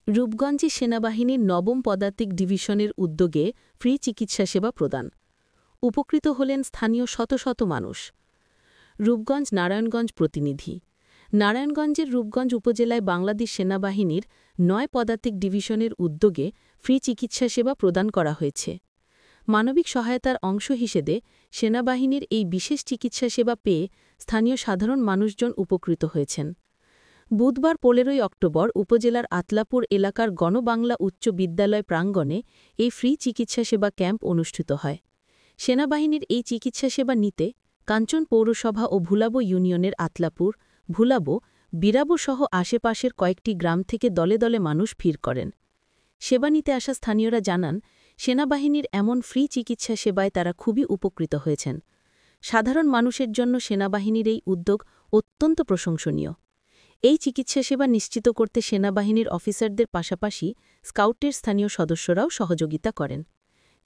রূপগঞ্জে সেনাবাহিনীর নবম পদাতিক ডিভিশনের উদ্যোগে ফ্রি চিকিৎসা সেবা প্রদান। উপকৃত হলেন স্থানীয় শত শত মানুষ। রূপগঞ্জ নারায়ণগঞ্জ প্রতিনিধি। নারায়ণগঞ্জের রূপগঞ্জ উপজেলায় বাংলাদেশ সেনাবাহিনীর ৯ পদাতিক ডিভিশনের উদ্যোগে ফ্রি চিকিৎসা সেবা প্রদান করা হয়েছে। মানবিক সহায়তার অংশ হিসেবে সেনাবাহিনীর এই বিশেষ চিকিৎসা সেবা পেয়ে স্থানীয় সাধারণ মানুষজন উপকৃত হয়েছেন। বুধবার ১৫ অক্টোবর উপজেলার আতলাপুর এলাকার গণবাংলা উচ্চ বিদ্যালয় প্রাঙ্গণে এই ফ্রি চিকিৎসা সেবা ক্যাম্প অনুষ্ঠিত হয়। সেনাবাহিনীর এই চিকিৎসা সেবা নিতে কাঞ্চন পৌরসভা ও ভুলাবো ইউনিয়নের আতলাপুর, ভুলাবো, বিরাবো সহ আশেপাশের কয়েকটি গ্রাম থেকে দলে দলে মানুষ ভিড় করেন। সেবা নিতে আসা স্থানীয়রা জানান, সেনাবাহিনীর এমন ফ্রি চিকিৎসা সেবায় তারা খুবই উপকৃত হয়েছেন। সাধারণ মানুষের জন্য সেনাবাহিনীর এই উদ্যোগ অত্যন্ত প্রশংসনীয়। এই চিকিৎসা সেবা নিশ্চিত করতে সেনাবাহিনীর অফিসারদের পাশাপাশি স্কাউটের স্থানীয় সদস্যরাও সহযোগিতা করেন।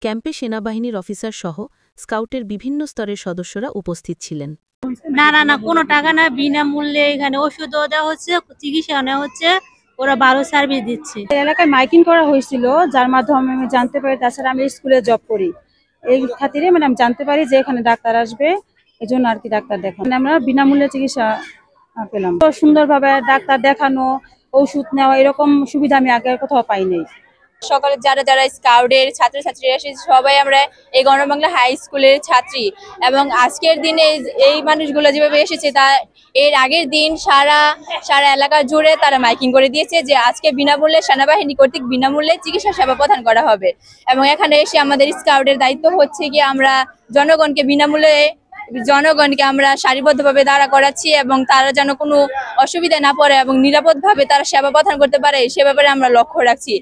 ক্যাম্পে সেনাবাহিনীর অফিসার সহ স্কাউটের বিভিন্ন স্তরের সদস্যরা উপস্থিত ছিলেন। না কোনো টাকা না, বিনামূল্যে এখানে ওষুধও দেওয়া হচ্ছে, চিকিৎসা নেওয়া হচ্ছে, ওরা ভালো সার্ভিস দিচ্ছে। এলাকায় মাইকিং করা হয়েছিল, যার মাধ্যমে আমি জানতে পারি। তাছাড়া আমি স্কুলে জব করি, এই খাতিরে আমি জানতে পারি যে এখানে ডাক্তার আসবে, এই জন্য আর কি ডাক্তার দেখানো। আমরা বিনামূল্যে চিকিৎসা পেলাম। তো সুন্দরভাবে ডাক্তার দেখানো, ওষুধ নেওয়া, এরকম সুবিধা আমি আগে কোথাও পাইনি। সকালে যারা যারা স্কাউটের ছাত্রছাত্রীরা এসেছে সবাই আমরা এই গণবাংলা হাই স্কুলের ছাত্রী, এবং আজকের দিনে এই মানুষগুলো যেভাবে এসেছে তা এর আগের দিন সারা এলাকা জুড়ে তারা মাইকিং করে দিয়েছে যে আজকে বিনামূল্যে সেনাবাহিনী কর্তৃক বিনামূল্যে চিকিৎসা সেবা প্রদান করা হবে। এবং এখানে এসে আমাদের স্কাউটের দায়িত্ব হচ্ছে কি আমরা জনগণকে আমরা সারিবদ্ধভাবে দাঁড়া করাচ্ছি এবং তারা যেন কোনো অসুবিধা না পড়ে এবং নিরাপদভাবে তারা সেবা প্রদান করতে পারে সে ব্যাপারে আমরা লক্ষ্য রাখছি।